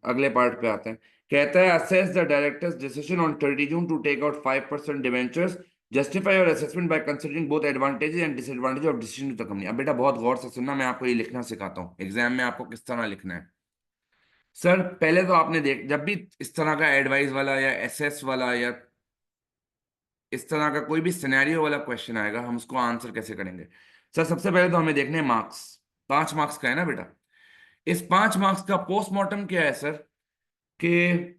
अगले पार्ट पे आते हैं। कहता है assess the directors decision on 30 June to take out 5% debentures, justify your assessment by considering both advantages and disadvantage of decision to the company. अब बेटा बहुत गौर से सुनना, मैं आपको ये लिखना सिखाता हूँ एग्जाम में आपको किस तरह लिखना है। सर पहले तो आपने देख, जब भी इस तरह का एडवाइस वाला या एसेस वाला या इस तरह का कोई भी सिनेरियो वाला क्वेश्चन आएगा, हम उसको आंसर कैसे करेंगे। सर सबसे पहले तो हमें देखने मार्क्स। 5 मार्क्स का है ना बेटा। इस 5 मार्क्स का पोस्टमार्टम क्या है सर, कि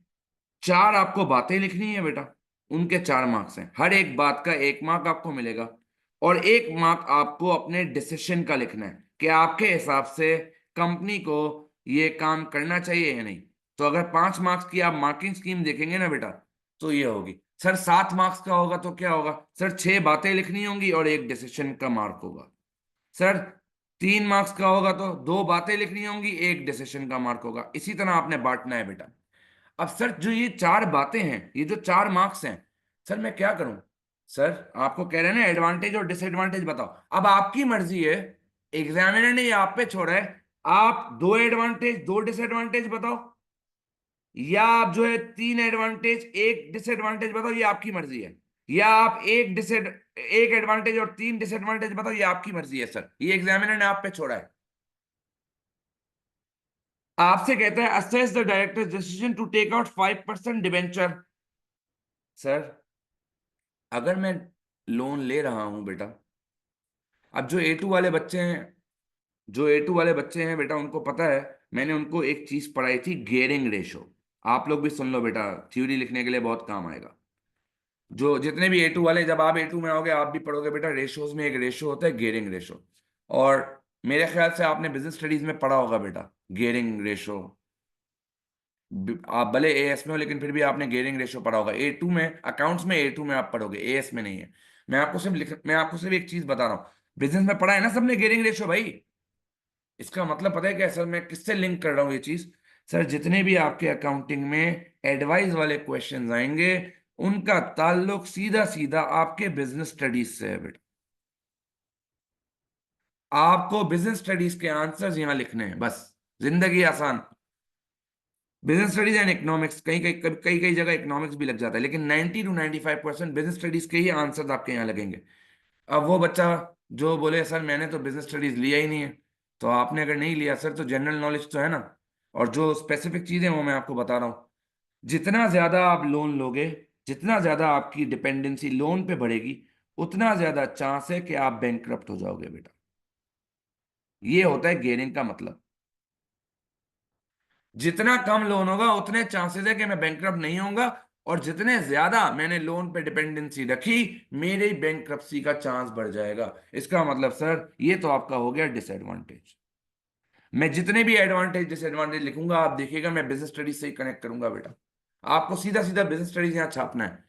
4 आपको बातें लिखनी है बेटा, उनके 4 मार्क्स हैं, हर एक बात का 1 मार्क आपको मिलेगा, और 1 मार्क आपको अपने डिसीजन का लिखना है कि आपके हिसाब से कंपनी को ये काम करना चाहिए या नहीं। तो अगर 5 मार्क्स की आप मार्किंग स्कीम देखेंगे ना बेटा, तो ये होगी। सर 7 मार्क्स का होगा तो क्या होगा, सर 6 बातें लिखनी होंगी और एक डिसीजन का मार्क होगा। सर 3 मार्क्स का होगा तो 2 बातें लिखनी होंगी, एक डिसीजन का मार्क होगा। इसी तरह आपने बांटना है बेटा। अब सर जो ये 4 बातें हैं, ये जो 4 मार्क्स हैं, सर मैं क्या करूं। सर आपको कह रहे हैं ना एडवांटेज और डिसएडवांटेज बताओ, अब आपकी मर्जी है, एग्जामिनर ने ये आप पे छोड़ा है, आप 2 एडवांटेज 2 डिसएडवांटेज बताओ, या आप जो है 3 एडवांटेज 1 डिसएडवांटेज बताओ, ये आपकी मर्जी है, या आप 1 एडवांटेज और 3 डिसएडवांटेज बताओ, ये आपकी मर्जी है। सर ये एग्जामिनर ने आप पे छोड़ा है। आपसे कहता है assess the directors decision to take out 5% debenture. Sir अगर मैं लोन ले रहा हूं बेटा, अब जो ए टू वाले बच्चे हैं, जो ए टू वाले बच्चे हैं बेटा, उनको पता है, मैंने उनको एक चीज पढ़ाई थी, गेयरिंग रेशो। आप लोग भी सुन लो बेटा, थ्योरी लिखने के लिए बहुत काम आएगा। जो जितने भी ए टू वाले, जब आप ए टू में आओगे आप भी पढ़ोगे बेटा, रेशोज में एक रेशो होता है गेयरिंग रेशो। और मेरे ख्याल से आपने बिजनेस स्टडीज में पढ़ा होगा बेटा गेयरिंग रेशो। आप भले एएस में हो लेकिन फिर भी आपने गेयरिंग रेशियो पढ़ा होगा ए टू में, अकाउंट्स में ए टू में आप पढ़ोगे, एएस में नहीं है। मैं आपको सिर्फ एक चीज बता रहा हूँ, बिजनेस में पढ़ा है ना सबने गेयरिंग रेशियो भाई। इसका मतलब पता है क्या सर, मैं किससे लिंक कर रहा हूँ ये चीज। सर जितने भी आपके अकाउंटिंग में एडवाइस वाले क्वेश्चंस आएंगे, उनका ताल्लुक सीधा सीधा आपके बिजनेस स्टडीज से है बेटा। आपको बिजनेस स्टडीज के आंसर्स यहां लिखने हैं बस, जिंदगी आसान। बिजनेस स्टडीज एंड इकोनॉमिक्स, कहीं कहीं कई कई जगह इकोनॉमिक्स भी लग जाता है, लेकिन 90 to 95% बिजनेस स्टडीज के ही आंसर्स आपके यहाँ लगेंगे। अब वो बच्चा जो बोले सर मैंने तो बिजनेस स्टडीज लिया ही नहीं है, तो आपने अगर नहीं लिया सर तो जनरल नॉलेज तो है ना। और जो स्पेसिफिक चीजें वो मैं आपको बता रहा हूँ, जितना ज्यादा आप लोन लोगे, जितना ज्यादा आपकी डिपेंडेंसी लोन पे बढ़ेगी, उतना ज्यादा चांस है कि आप बैंकक्रप्ट हो जाओगे बेटा। ये होता है गेयरिंग का मतलब। जितना कम लोन होगा उतने चांसेस है कि मैं बैंकक्रप्ट नहीं होऊंगा, और जितने ज्यादा मैंने लोन पे डिपेंडेंसी रखी, मेरे बैंकक्रप्सी का चांस बढ़ जाएगा। इसका मतलब सर ये तो आपका हो गया डिसएडवांटेज। मैं जितने भी एडवांटेज डिसएडवांटेज लिखूंगा आप देखिएगा, मैं बिजनेस स्टडीज से ही कनेक्ट करूंगा बेटा। आपको सीधा सीधा बिजनेस स्टडीज यहां छापना है।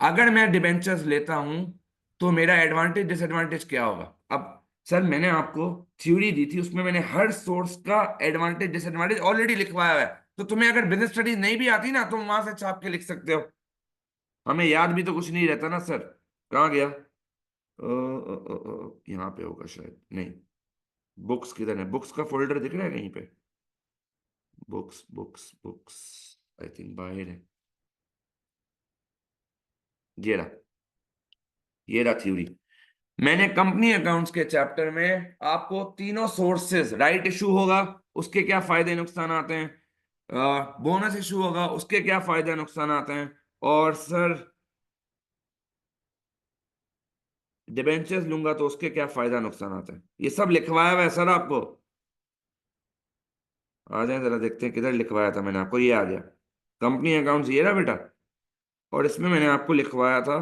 अगर मैं डिबेंचर्स लेता हूं तो मेरा एडवांटेज डिसएडवांटेज क्या होगा। अब सर मैंने आपको थ्योरी दी थी, उसमें मैंने हर सोर्स का एडवांटेज डिसएडवांटेज ऑलरेडी लिखवाया हुआ है। तो तुम्हें अगर बिजनेस स्टडीज नहीं भी आती ना, तुम वहां से छाप के लिख सकते हो। हमें याद भी तो कुछ नहीं रहता ना सर। कहाँ गया, यहाँ पे होगा शायद, नहीं। बुक्स किधर है, बुक्स का फोल्डर दिख रहा है कहीं पे। Books books books, I think बाहर है। ये रहा, ये रहा थ्योरी। मैंने कंपनी अकाउंट्स के चैप्टर में आपको तीनों सोर्सेस, राइट इशू होगा उसके क्या फायदे नुकसान आते हैं, बोनस इशू होगा उसके क्या फायदे नुकसान आते हैं, और सर डिबेंचर्स लूंगा तो उसके क्या फायदा नुकसान आते हैं, ये सब लिखवाया हुआ है सर आपको। आ जाए जरा देखते हैं किधर लिखवाया था मैंने आपको, ये आ गया कंपनी अकाउंट्स, ये रहा बेटा। और इसमें मैंने आपको लिखवाया था,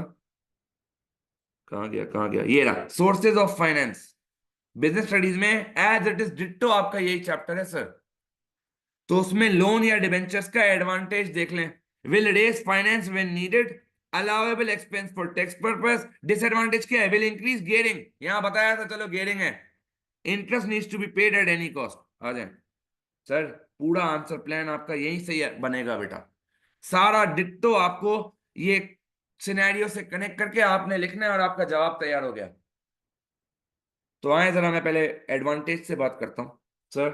कहाँ गया कहाँ गया, ये रहा sources of finance. Business studies में एज इट इज डिट्टो आपका यही चैप्टर है सर। तो उसमें लोन या डिबेंचर्स का एडवांटेज देख लें, will raise finance when needed, allowable expense for tax purpose. Disadvantage क्या है, विल इंक्रीज गियरिंग, यहां बताया था चलो गियरिंग है। Interest needs to be paid at any cost. आ जाए सर, पूरा आंसर प्लान आपका यहीं से बनेगा बेटा। सारा डिट्टो आपको ये सिनेरियो से कनेक्ट करके आपने लिखना है और आपका जवाब तैयार हो गया। तो आए जरा मैं पहले एडवांटेज से बात करता हूं। सर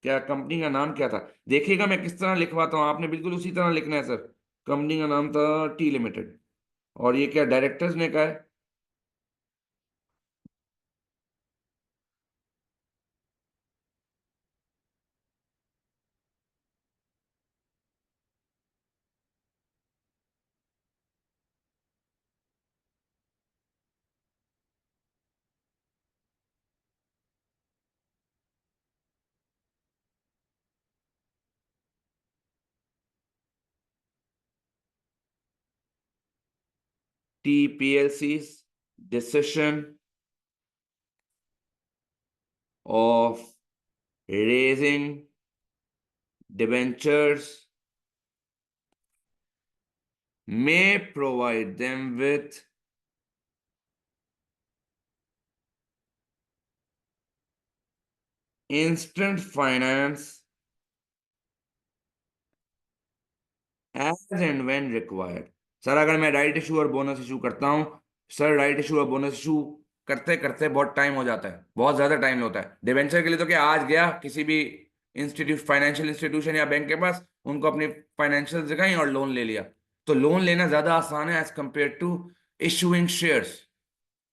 क्या कंपनी का नाम क्या था? देखिएगा मैं किस तरह लिखवाता हूँ, आपने बिल्कुल उसी तरह लिखना है सर। कंपनी का नाम था टी लिमिटेड। और ये क्या डायरेक्टर्स ने कहा है? TPLC's decision of raising debentures may provide them with instant finance as and when required. Sir अगर मैं राइट इशू और बोनस इशू करता हूं, सर राइट इशू और बोनस इशू करते करते बहुत टाइम हो जाता है, बहुत ज्यादा टाइम होता है। डिवेंचर के लिए तो क्या, आज गया किसी भी फाइनेंशियल इंस्टीट्यूशन या बैंक के पास, उनको अपनी फाइनेंशियल दिखाई और लोन ले लिया। तो लोन लेना ज्यादा आसान है as compare to issuing shares.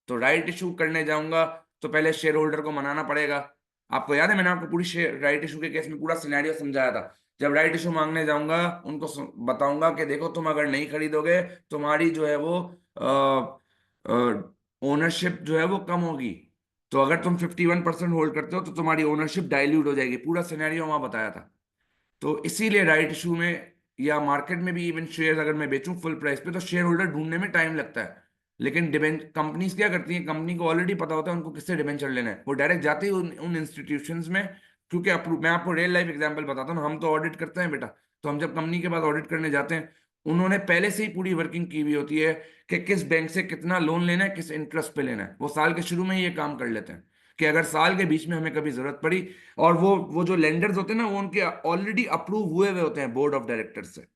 तो राइट इशू करने जाऊंगा तो पहले शेयर होल्डर को मनाना पड़ेगा। आपको याद है मैंने आपको पूरी शेयर राइट इशू के केस में पूरा सिनेरियो समझाया था। जब राइट इशू मांगने जाऊंगा उनको बताऊंगा कि देखो तुम अगर नहीं खरीदोगे, तुम्हारी जो है वो ओनरशिप जो है वो कम होगी। तो अगर तुम 51% होल्ड करते हो तो तुम्हारी ओनरशिप डाइल्यूट हो जाएगी। पूरा सिनेरियो वहां बताया था। तो इसीलिए राइट इशू में या मार्केट में भी इवन शेयर अगर मैं बेचूं फुल प्राइस पे तो शेयर होल्डर ढूंढने में टाइम लगता है। लेकिन डिबेंच कंपनीज क्या करती हैं, कंपनी को ऑलरेडी पता होता है उनको किससे डिबेंचर लेना है, वो डायरेक्ट जाते ही उन इंस्टीट्यूशंस में। क्योंकि अप्रूव, मैं आपको रियल लाइफ एग्जांपल बताता हूँ, हम तो ऑडिट करते हैं बेटा। तो हम जब कंपनी के पास ऑडिट करने जाते हैं, उन्होंने पहले से ही पूरी वर्किंग की हुई होती है कि किस बैंक से कितना लोन लेना है, किस इंटरेस्ट पे लेना है। वो साल के शुरू में ही ये काम कर लेते हैं कि अगर साल के बीच में हमें कभी जरूरत पड़ी, और वो जो लेंडर्स होते हैं ना, वो उनके ऑलरेडी अप्रूव हुए हुए होते हैं बोर्ड ऑफ डायरेक्टर्स से।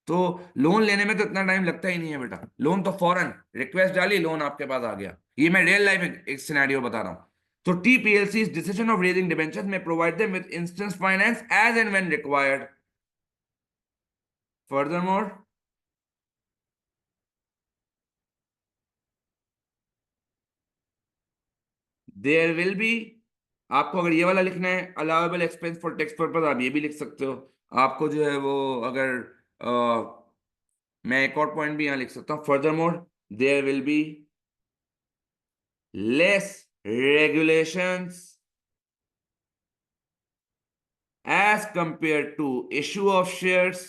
तो लोन लेने में तो इतना टाइम लगता ही नहीं है बेटा। लोन तो फौरन रिक्वेस्ट डाली, लोन आपके पास आ गया। ये मैं रियल लाइफ एक सिनेरियो बता रहा हूं। तो TPLC's decision of raising debentures may provide them with instant finance as and when required. Furthermore, there will be, आपको अगर ये वाला लिखना है allowable expense for tax purpose, आप ये भी लिख सकते हो। आपको जो है वो अगर मैं एक और पॉइंट भी यहां लिख सकता हूं, further more there will be less regulations as compared to issue of shares,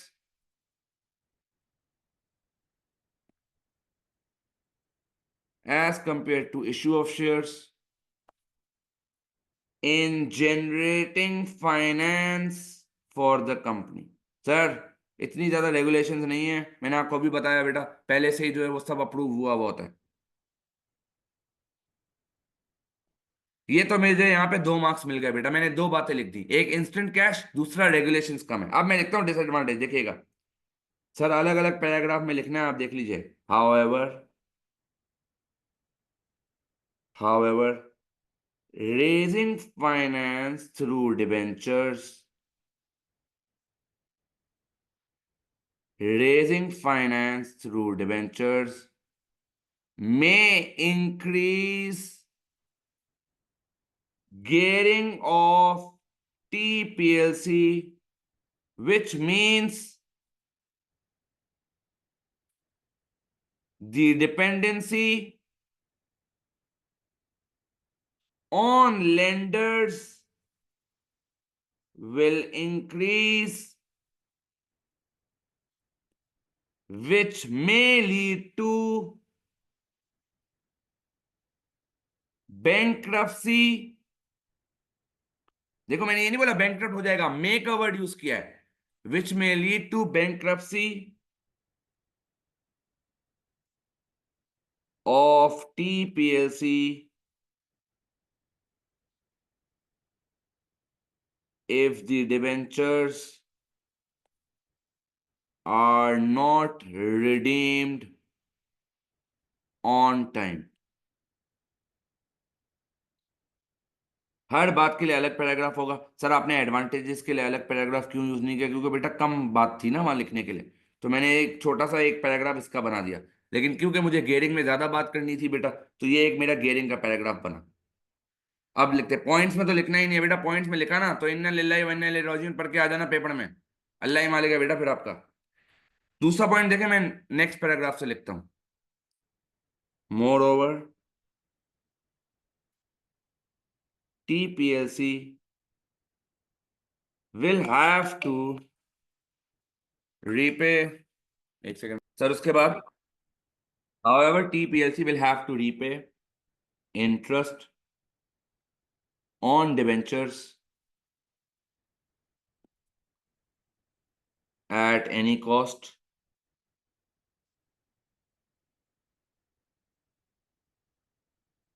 as compared to issue of shares in generating finance for the company. Sir इतनी ज्यादा रेगुलेशंस नहीं है, मैंने आपको अभी बताया बेटा, पहले से ही जो है वो सब अप्रूव हुआ हुआ होता है। ये तो मुझे यहाँ पे 2 मार्क्स मिल गए बेटा, मैंने 2 बातें लिख दी, एक इंस्टेंट कैश, दूसरा रेगुलेशंस कम है। अब मैं लिखता हूँ डिसएडवांटेज, देखिएगा सर अलग अलग पैराग्राफ में लिखना है, आप देख लीजिए। However, however raising finance through debentures, raising finance through debentures may increase gearing of TPLC, which means the dependency on lenders will increase, which may lead to bankruptcy। देखो मैंने ये नहीं बोला बैंकक्रप्ट हो जाएगा, मे का वर्ड यूज किया है, which may lead to bankruptcy of TPLC if the debentures are not redeemed on time। हर बात के लिए अलग पैराग्राफ होगा। सर आपने एडवांटेजेस के लिए अलग पैराग्राफ क्यों यूज नहीं किया? क्योंकि बेटा कम बात थी ना वहां लिखने के लिए, तो मैंने एक छोटा सा एक पैराग्राफ इसका बना दिया। लेकिन क्योंकि मुझे गेयरिंग में ज्यादा बात करनी थी बेटा, तो ये एक मेरा गेयरिंग का पैराग्राफ बना। अब लिखते पॉइंट्स में, तो लिखना ही नहीं है बेटा। पॉइंट्स में लिखा ना तो इन्ना लिल्लाहि व इन्ना इलैहि राजिऊन पढ़ के आ जाना पेपर में, अल्लाह ही मालिक है बेटा फिर आपका। दूसरा पॉइंट देखे, मैं नेक्स्ट पैराग्राफ से लिखता हूं। Moreover TPLC will have to repay, एक सेकंड सर, उसके बाद however TPLC will have to repay interest on debentures at any cost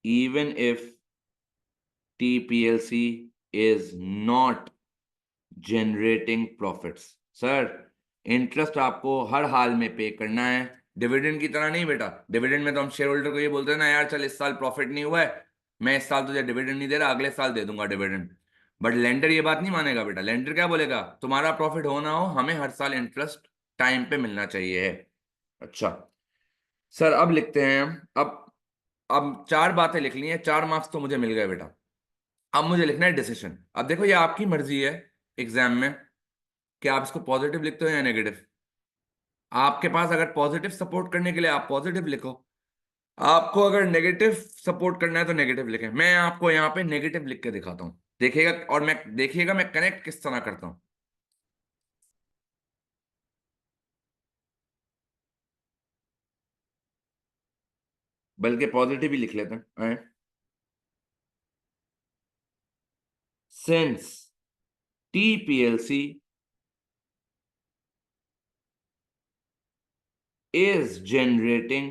even if TPLC is not generating profits। Sir interest आपको हर हाल में पे करना है, डिविडेंड की तरह नहीं बेटा। डिविडेंड में तो हम शेयर होल्डर को ये बोलते हैं ना, यार चल इस साल प्रॉफिट नहीं हुआ है, मैं इस साल तुझे डिविडेंड नहीं दे रहा, अगले साल दे दूंगा डिविडेंड। बट लेंडर ये बात नहीं मानेगा बेटा। लेंडर क्या बोलेगा, तुम्हारा प्रॉफिट हो ना हो, हमें हर साल इंटरेस्ट टाइम पे मिलना चाहिए है। अच्छा सर अब लिखते हैं हम। अब चार बातें लिख ली हैं, 4 मार्क्स तो मुझे मिल गए बेटा। अब मुझे लिखना है डिसीजन। अब देखो ये आपकी मर्जी है एग्जाम में कि आप इसको पॉजिटिव लिखते हो या नेगेटिव। आपके पास अगर पॉजिटिव सपोर्ट करने के लिए आप पॉजिटिव लिखो, आपको अगर नेगेटिव सपोर्ट करना है तो नेगेटिव लिखें। मैं आपको यहाँ पे नेगेटिव लिख के दिखाता हूँ, देखिएगा। और मैं देखिएगा मैं कनेक्ट किस तरह करता हूँ। बल्कि पॉजिटिव ही लिख लेते हैं। Since TPLC is generating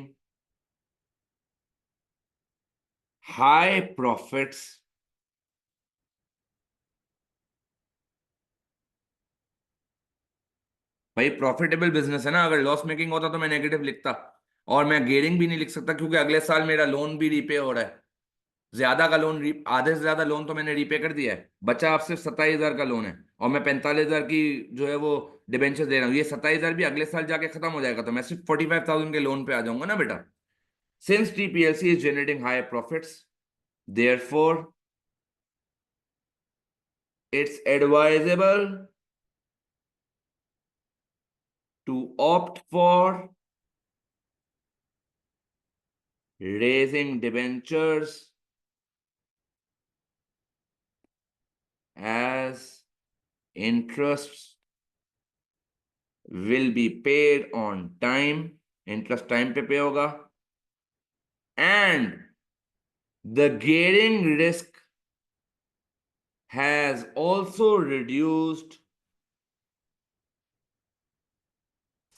high profits, भाई प्रॉफिटेबल बिजनेस है ना। अगर लॉस मेकिंग होता तो मैं नेगेटिव लिखता, और मैं गेयरिंग भी नहीं लिख सकता क्योंकि अगले साल मेरा लोन भी रीपे हो रहा है। ज्यादा का लोन, आधे से ज्यादा लोन तो मैंने रीपे कर दिया है, बचा आप सिर्फ 27,000 का लोन है, और मैं 45,000 की जो है वो डिबेंचर दे रहा हूँ। ये 27,000 भी अगले साल जाके खत्म हो जाएगा, तो मैं सिर्फ 45,000 के लोन पे आ जाऊंगा ना बेटा। Since TPLC is generating high profits, therefore it's advisable to opt for raising debentures as interests will be paid on time, interest time पे पे होगा, and the gearing risk has also reduced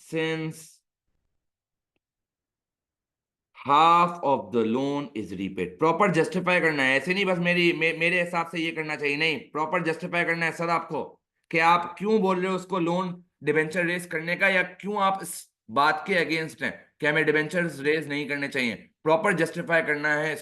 since half of the loan is repaid. Proper justify करना है, ऐसे नहीं बस मेरे हिसाब से ये करना चाहिए, नहीं, प्रॉपर जस्टिफाई करना है सर आपको कि आप क्यों बोल रहे हो उसको लोन डिबेंचर रेज करने का, या क्यों आप इस बात के अगेंस्ट हैं कि हमें डिबेंचर रेज नहीं करने चाहिए। प्रॉपर जस्टिफाई करना है।